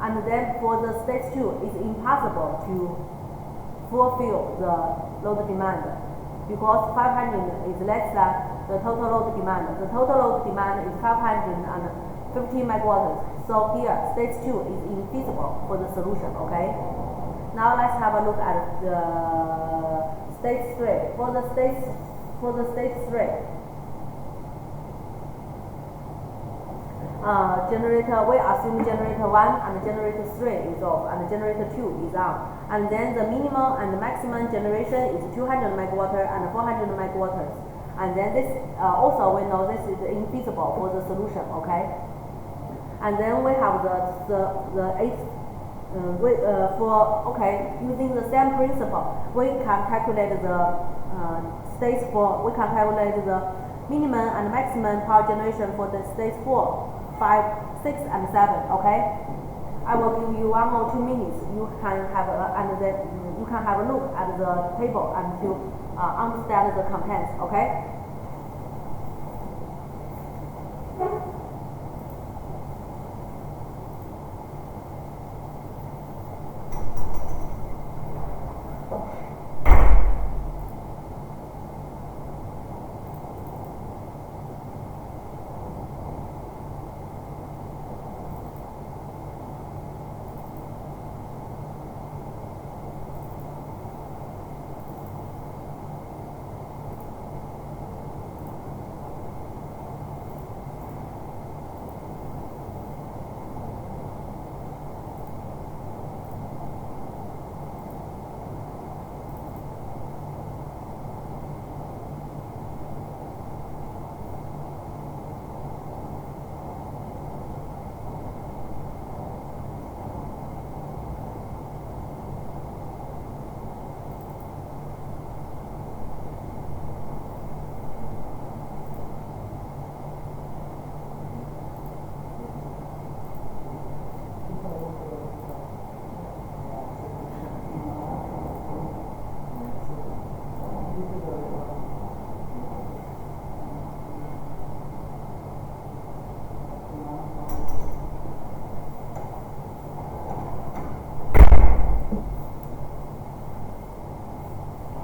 And then for the stage 2, it's impossible to fulfill the load demand because 500 is less than the total load demand. The total load demand is 550 megawatts. So here, stage 2 is infeasible for the solution, okay? Now let's have a look at the stage 3. For the stage 3, generator, we assume generator 1 and generator 3 is off and generator 2 is on. And then the minimum and the maximum generation is 200 megawatt and 400 megawatt. And then this, also we know this is infeasible for the solution, okay? And then we have the 8, using the same principle, we can calculate the stage 4, we can calculate the minimum and maximum power generation for the stage 4. 5, 6, and 7. Okay, I will give you 1 or 2 minutes. You can have a look at the table and to understand the contents. Okay.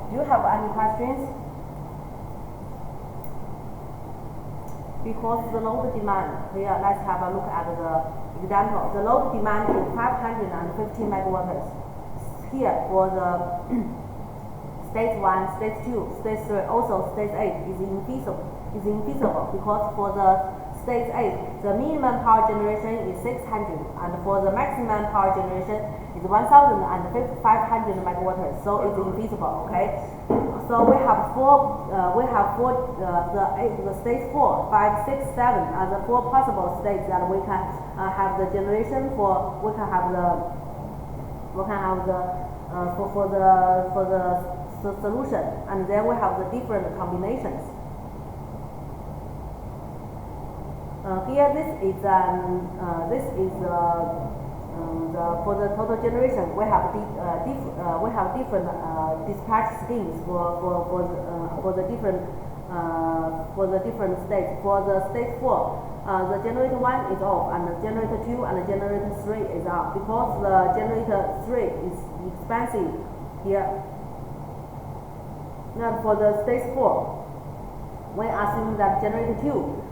Do you have any questions? Because the load demand, here let's have a look at the example. The load demand is 550 megawatts. Here for the stage 1, stage 2, stage 3, also stage 8 is infeasible because for the stage 8, the minimum power generation is 600 and for the maximum power generation is 1,500 megawatts, so it's infeasible, okay? So we have the stage 4, 5, 6, 7 are the 4 possible states that we can have the generation for. For the solution, and then we have the different combinations. Here, for the total generation, we have different dispatch schemes for the different states. For the stage 4, the generator 1 is off, and the generator 2 and the generator 3 is on because the generator 3 is expensive here. Now for the stage 4, we assume that generator 2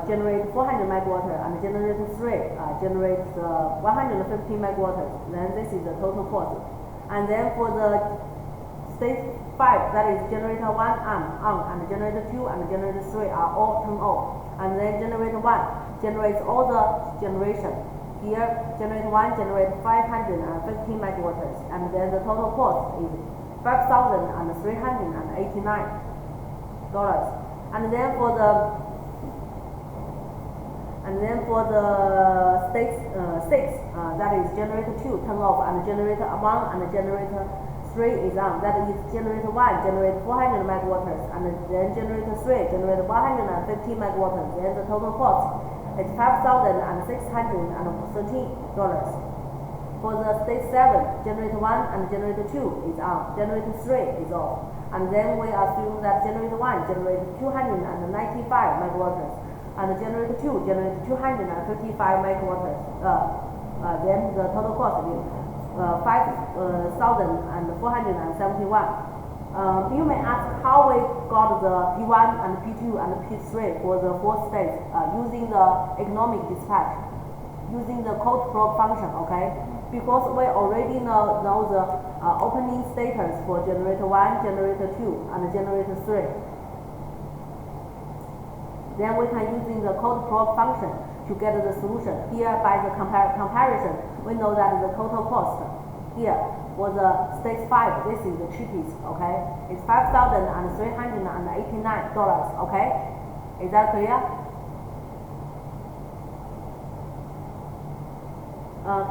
generates 400 megawatt and generator 3 generates 150 megawatt. Then this is the total cost. And then for the stage 5, that is generator 1 on and generator 2 and generator 3 are all turned off. And then generator 1 generates all the generation. Here, generator 1 generates 550 megawatt, and then the total cost is $5,389. And then for the stage 6, that is generator 2 turn off, and generator 1 and generator 3 is on. That is generator 1 generates 400 megawatt, and then generator 3 generates 150 megawatt. Then the total cost is $5,613. For the stage 7, generator 1 and generator 2 is on, generator 3 is off. And then we assume that generator 1 generates 295 megawatts, and generator 2 generates 255 megawatts. then the total cost is 5,471. You may ask how we got the P1 and P2 and P3 for the 4 states using the economic dispatch, using the code probe function, okay? Because we already know the opening status for generator 1, generator 2, and generator 3. Then we can using the code probe function to get the solution. Here by the comparison, we know that the total cost here for the stage 5, this is the cheapest, okay? It's $5,389, okay? Is that clear?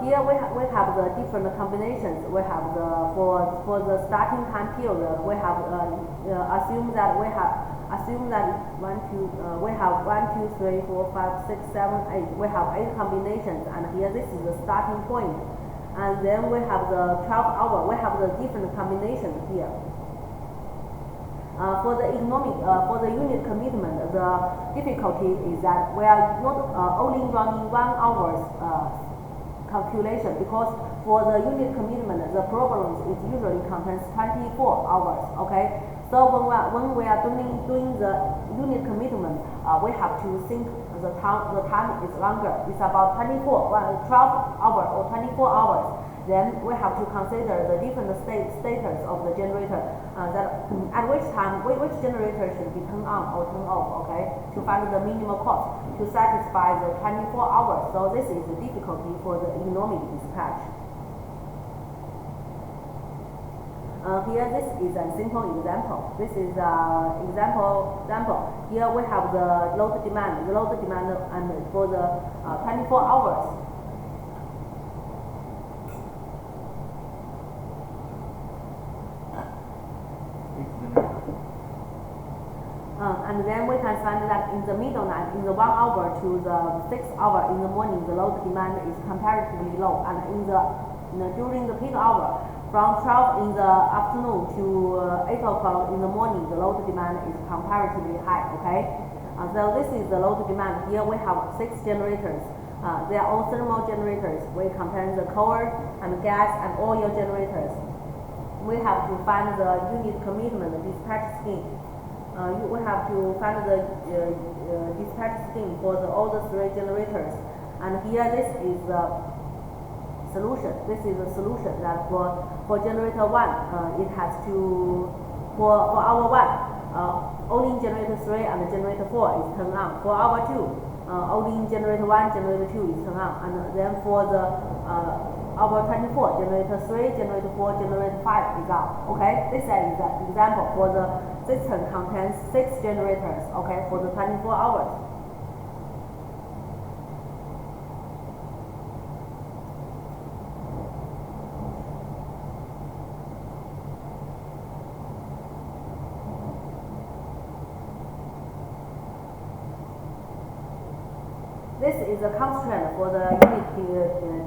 Here we have the different combinations. We have the for the starting time period. We have assume that we have 1, 2 we have 1, 2, 3, 4, 5, 6, 7, 8. We have 8 combinations, and here this is the starting point. And then we have the 12-hour. We have the different combinations here. For the economic, for the unit commitment, the difficulty is that we are not only running 1 hour's calculation, because for the unit commitment, the problems is usually contains 24 hours. Okay, so when we are doing the unit commitment, we have to think the time is longer. It's about 12 hours or 24 hours. Then we have to consider the different status of the generator, that at which time which generator should be turned on or turned off, okay, to find the minimum cost to satisfy the 24 hours. So this is the difficulty for the economic dispatch. Here this is a simple example. This is example. Here we have the load demand, and for the 24 hours. And then we can find that in the middle night, in the 1 hour to the 6 hour in the morning, the load demand is comparatively low, and during the peak hour, from 12 in the afternoon to 8 o'clock in the morning, the load demand is comparatively high. Okay, so this is the load demand. Here we have 6 generators. They are all thermal generators. We compare the coal and gas and oil generators. We have to find the unit commitment dispatch scheme. We have to find the dispatch scheme for all the 3 generators. And here this is the solution. This is the solution that for generator 1, it has to, for hour 1, only generator 3 and generator 4 is turned on. For hour 2, only generator 1, generator 2 is turned on. And then for the hour 24, generator 3, generator 4, generator 5 is out. Okay, this is an example for the system contains 6 generators. Okay, for the 24 hours. This is a constraint for the unit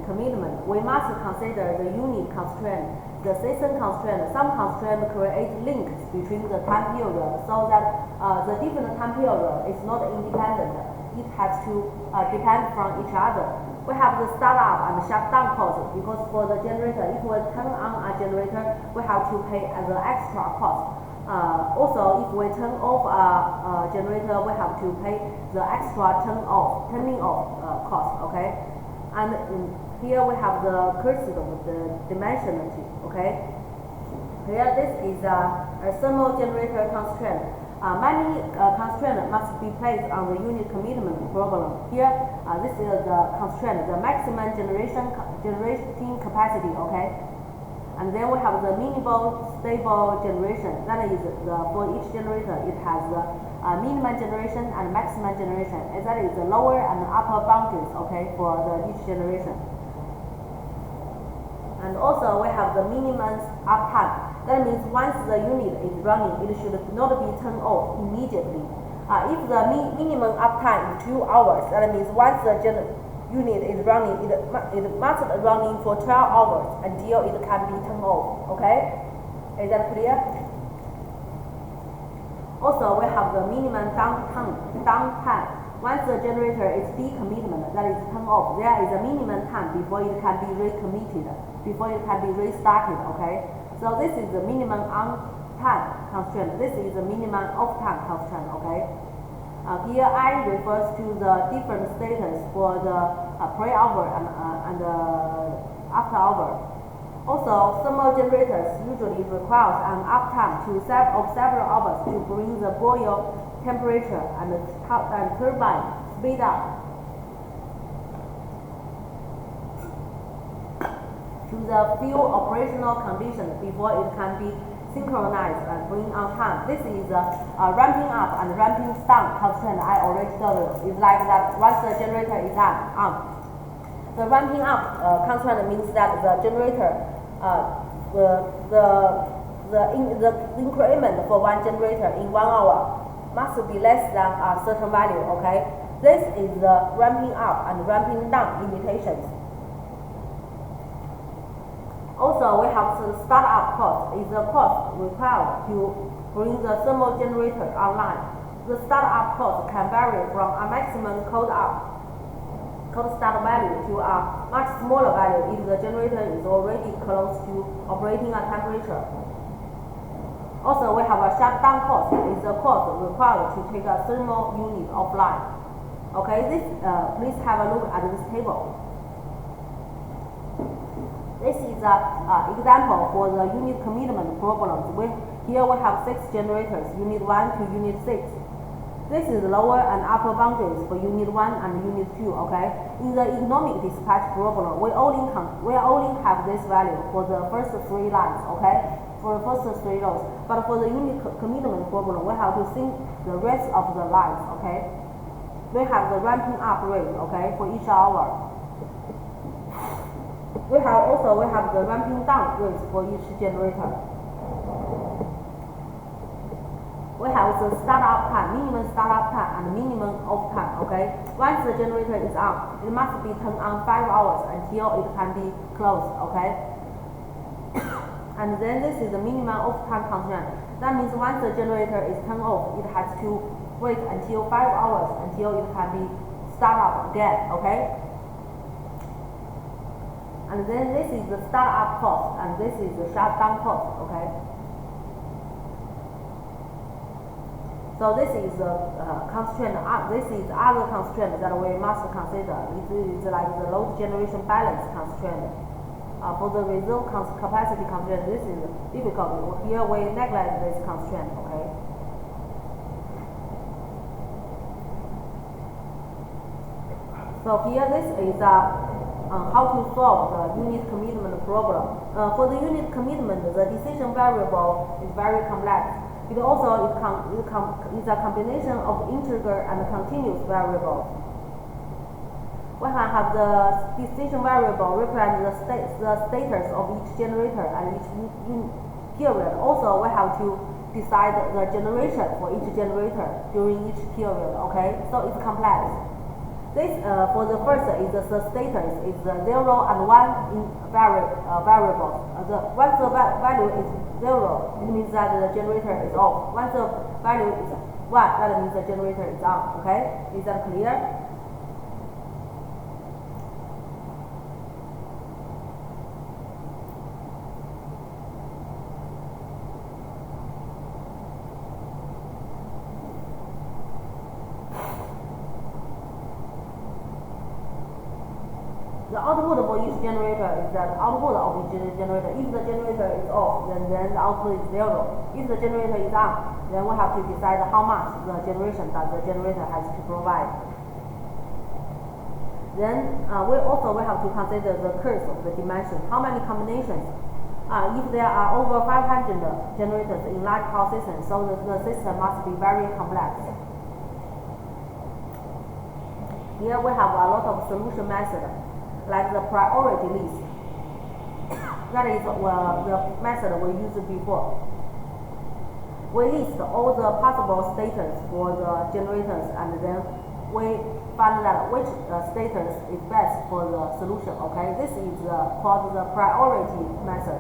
commitment. We must consider the unit constraint, the system constraint. Some constraint create links between the time period, so that the different time period is not independent. It has to depend from each other. We have the startup and shutdown cost, because for the generator, if we turn on a generator, we have to pay as an extra cost. Also, if we turn off a generator, we have to pay the extra turning off cost. Okay, and here we have the cursive of the dimensionality. Okay, here this is a thermal generator constraint. Many constraints must be placed on the unit commitment problem. Here, this is the constraint, the maximum generating capacity. Okay. And then we have the minimal stable generation. That is for each generator, it has the minimum generation and maximum generation. And that is the lower and upper boundaries, okay, for each generation. And also we have the minimum uptime. That means once the unit is running, it should not be turned off immediately. If the minimum uptime is 2 hours, that means once the unit is running, it must running for 12 hours until it can be turned off. Okay, is that clear? Also, we have the minimum downtime. once the generator is decommitment, that is turned off, there is a minimum time before it can be recommitted, before it can be restarted, okay? So this is the minimum on-time constraint. This is the minimum off-time constraint, okay? Here I refers to the different status for the pre-hour and after hour. Also, thermal generators usually requires an uptime of several hours to bring the boil temperature and turbine speed up to the full operational condition before it can be synchronized and bring on time. This is ramping up and ramping down constraint I already told you. It's like that once the generator is on. The ramping up constraint means that the generator, the increment for one generator in 1 hour must be less than a certain value, okay? This is the ramping up and ramping down limitations. Also, we have the startup cost. Is the cost required to bring the thermal generator online. The startup cost can vary from a maximum cold start value to a much smaller value if the generator is already close to operating a temperature. Also, we have a shutdown cost. Is the cost required to take a thermal unit offline. Okay, please have a look at this table. This is an example for the unit commitment problems. Here we have 6 generators, unit 1 to unit 6. This is lower and upper boundaries for unit 1 and unit 2, okay? In the economic dispatch problem, we only have this value for the first 3 lines, okay? For the first 3 rows. But for the unit commitment problem, we have to think the rest of the lines, okay? We have the ramping up rate, okay, for each hour. We have the ramping down rates for each generator. We have the startup time, minimum startup time and minimum off time, okay? Once the generator is on, it must be turned on 5 hours until it can be closed, okay? And then this is the minimum off time constraint. That means once the generator is turned off, it has to wait until 5 hours until it can be started up again, okay? And then this is the startup cost and this is the shutdown cost, okay? So this is the constraint. This is other constraint that we must consider. It is like the load generation balance constraint. For the reserve capacity constraint, this is difficult. Here we neglect this constraint. Okay. So here this is how to solve the unit commitment problem. For the unit commitment, the decision variable is very complex. It also is a combination of integer and continuous variables. We can have the decision variable represent the status of each generator and each period. Also, we have to decide the generation for each generator during each period. Okay, so it's complex. This for the first is the status is 0 and 1 in variables. Once the value is 0, it means that the generator is off. Once the value is 1, that means the generator is on. Okay, is that clear? The output for each generator is the output of each generator. If the generator is off, then the output is 0. If the generator is on, then we have to decide how much the generation that the generator has to provide. Then we have to consider the curve of the dimension. How many combinations? If there are over 500 generators in large power system, so the system must be very complex. Here we have a lot of solution methods, like the priority list. That is the method we used before. We list all the possible status for the generators and then we find out which status is best for the solution. Okay, this is called the priority method.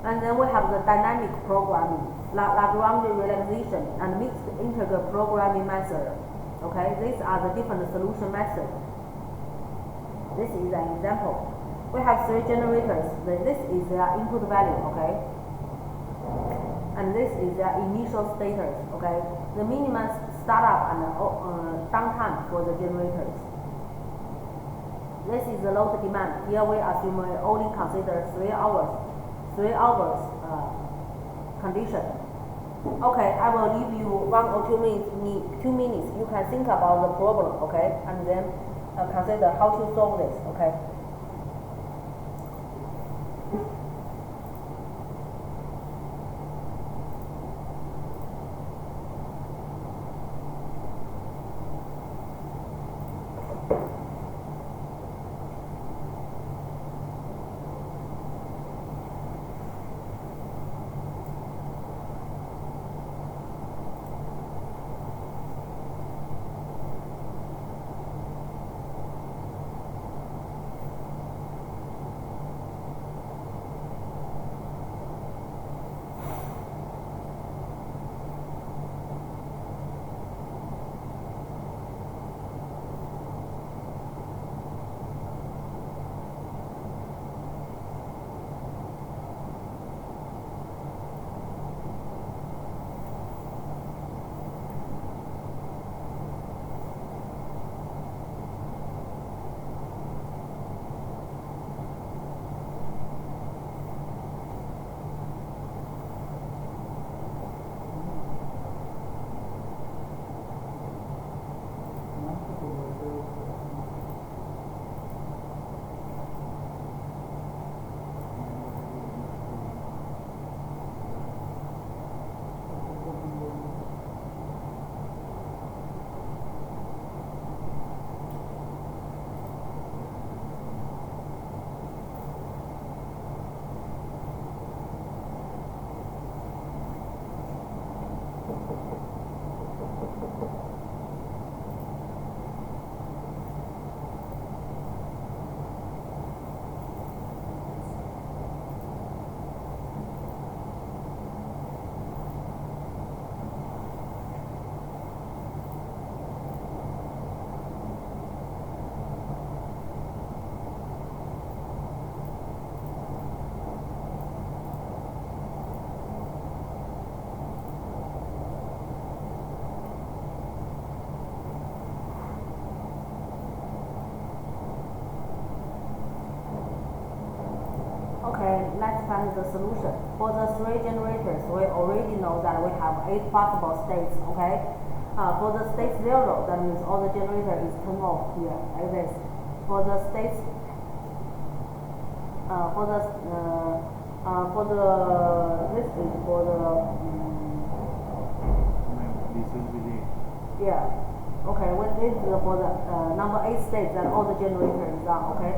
And then we have the dynamic programming, Lagrange relaxation, and mixed integer programming method. Okay, these are the different solution methods. This is an example. We have 3 generators. This is their input value. Okay, and this is their initial status. Okay, the minimum startup and downtime for the generators. This is the load demand. Here we assume we only consider 3 hours condition. Okay, I will leave you 1 or 2 minutes. You can think about the problem, okay, and then consider how to solve this, okay. Okay, let's find the solution. For the 3 generators, we already know that we have 8 possible states, okay? For the state 0, that means all the generator is turned off here, like this. For the states, this is for the, yeah, okay, when this is for the number 8 state, then all the generator is on, okay?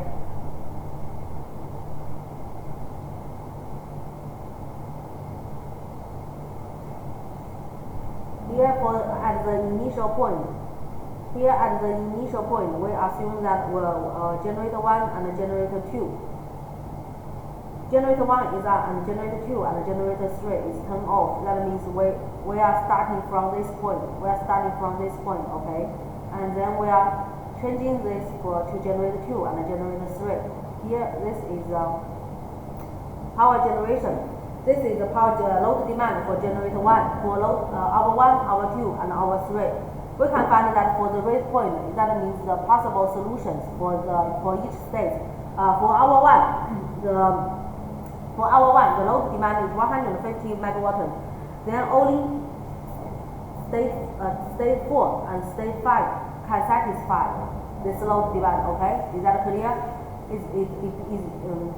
At the initial point, we assume that generator 1 and generator 2. Generator 1 is on and generator 2 and generator 3 is turned off. That means we are starting from this point. Okay? And then we are changing this to generator 2 and generator 3. Here, this is power generation. This is the power load demand for generator 1, for load hour 1, hour 2, and hour 3. We can find that for the rate point, that means the possible solutions for each state. For hour 1, the load demand is 150 megawatt. Then only state 4 and state 5 can satisfy this load demand. Okay, is that clear?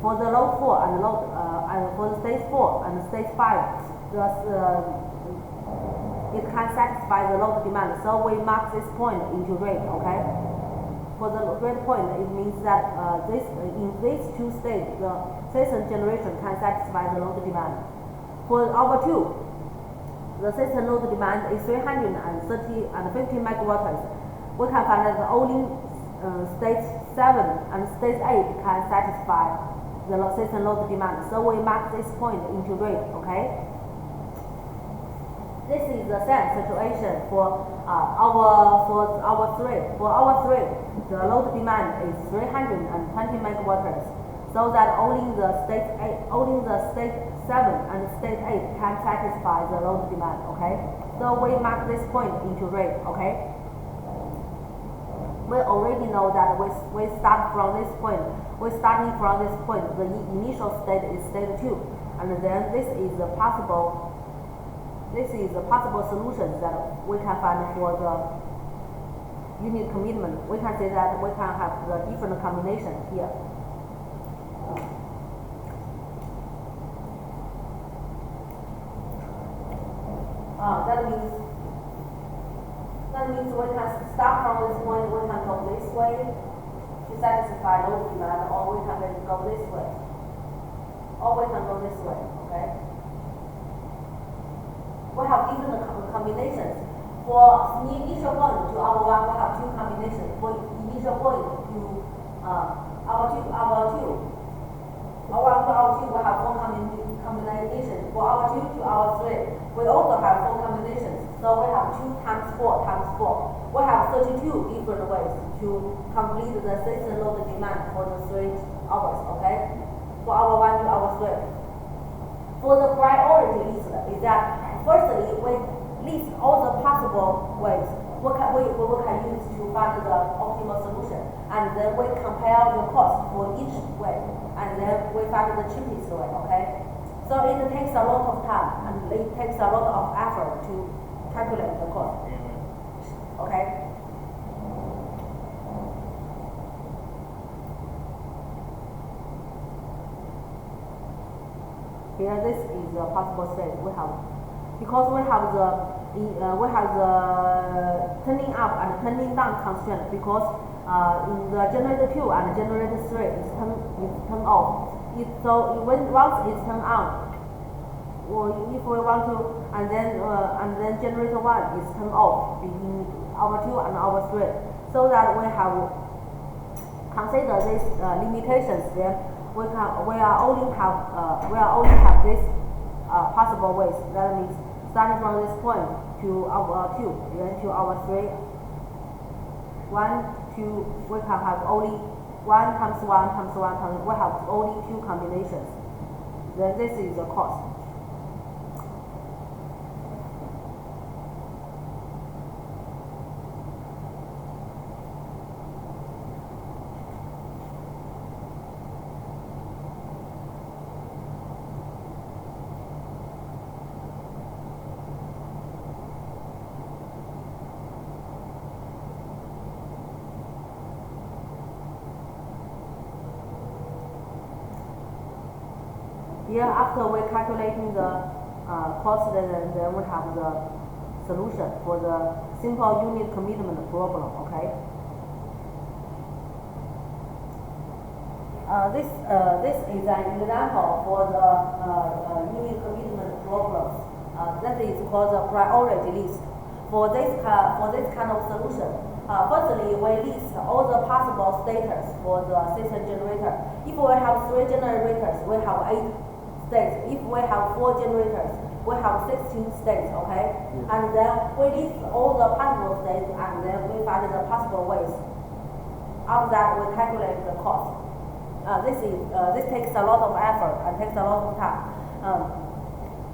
For the load 4 and for the stage 4 and stage 5, it can satisfy the load demand. So we mark this point into red. Okay. For the red point, it means that in these 2 states, the system generation can satisfy the load demand. For hour 2, the system load demand is 350 megawatts. We can find that only stage 7 and stage 8 can satisfy the system load demand. So we mark this point into red, okay? This is the same situation for our thread. For our thread, the load demand is 320 megawatts, so that only the state 7 and state 8 can satisfy the load demand. Okay, so we mark this point into red. Okay, we already know that we start from this point. We're starting from this point. The initial state is state 2, and then this is a possible solution that we can find for the unit commitment. We can say that we can have the different combination here. That means we can start from this point. We can go this way to satisfy load demand, or we can go this way, Okay. We have different combinations. For initial point to our 1, we have 2 combinations. For initial point to our 2, our 1 to our 2, we have 4 combinations. For our 2 to our 3, we also have 4 combinations. So we have 2 times 4 times 4. We have 32 different ways to complete the system load demand for the 3 hours. Okay, for our 1 to our 3. For the priority list is that firstly we list all the possible ways we can use to find the optimal solution, and then we compare the cost for each way, and then we find the cheapest way. Okay, so it takes a lot of time and it takes a lot of effort to calculate the cost. Okay. Here, this is a possible state we have, because we have the turning up and turning down constraint. Because in the generator 2 and generator 3 is turned off. Once it's turned on, or if we want to, and then generator 1 is turned off between our 2 and our 3, so that we have consider these limitations. Then we only have this possible ways. That means starting from this point to our 2, then to our 3. 1, 2, we can have only 1 times 1 times 1 times. We have only 2 combinations. Then this is the cost. Here, after we're calculating the cost, then we have the solution for the simple unit commitment problem. Okay. This is an example for the unit commitment problems. That is called the priority list. For this kind of solution, firstly, we list all the possible status for the system generator. If we have 3 generators, we have 8 states. If we have 4 generators, we have 16 states. Okay, and then we list all the possible states, and then we find the possible ways. After that, we calculate the cost. This takes a lot of effort and takes a lot of time.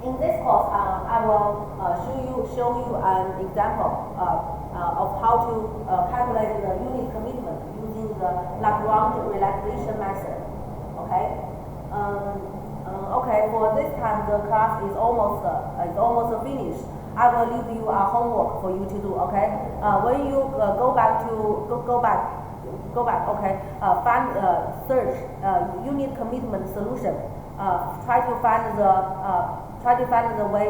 In this course, I will show you an example of how to calculate the unit commitment using the Lagrange relaxation method. Okay. Okay. For this time, the class is almost finished. I will leave you a homework for you to do. Okay. When you go back. Okay. Search unit commitment solution. Try to find the way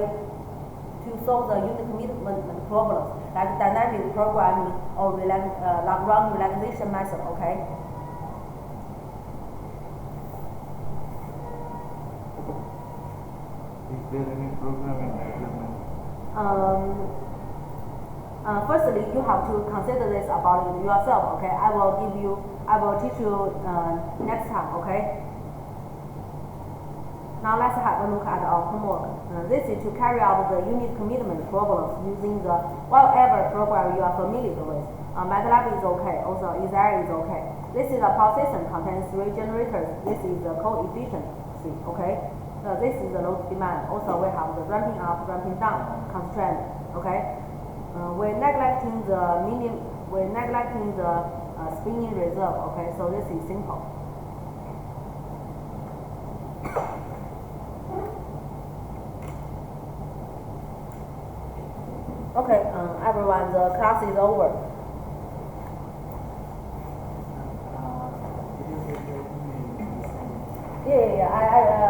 to solve the unit commitment problems, like dynamic programming or Lagrange relaxation method. Okay. Is there any programming element? Firstly, you have to consider this about yourself. Okay. I will teach you next time. Okay. Now let's have a look at our homework. This is to carry out the unit commitment problems using the whatever program you are familiar with. MATLAB is okay, also Excel is okay. This is a power system contains 3 generators. This is the coefficiency, okay? This is the load demand. Also we have the ramping up, ramping down constraint, okay? We're neglecting the spinning reserve, okay? So this is simple. Okay, everyone, the class is over.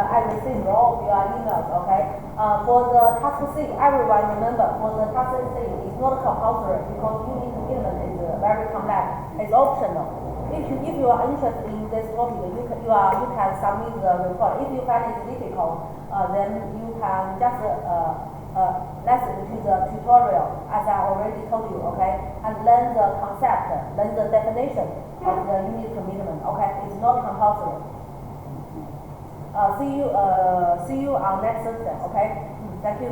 I received all of your emails, okay? For the task C, everyone remember, for the task C, it's not compulsory because unit commitment is very complex. It's optional. If you are interested in this topic, you can submit the report. If you find it difficult, then you can just listen to the tutorial as I already told you, okay? And learn the concept, learn the definition of the unit commitment, okay? It's not compulsory. See you on next Thursday, okay? Thank you.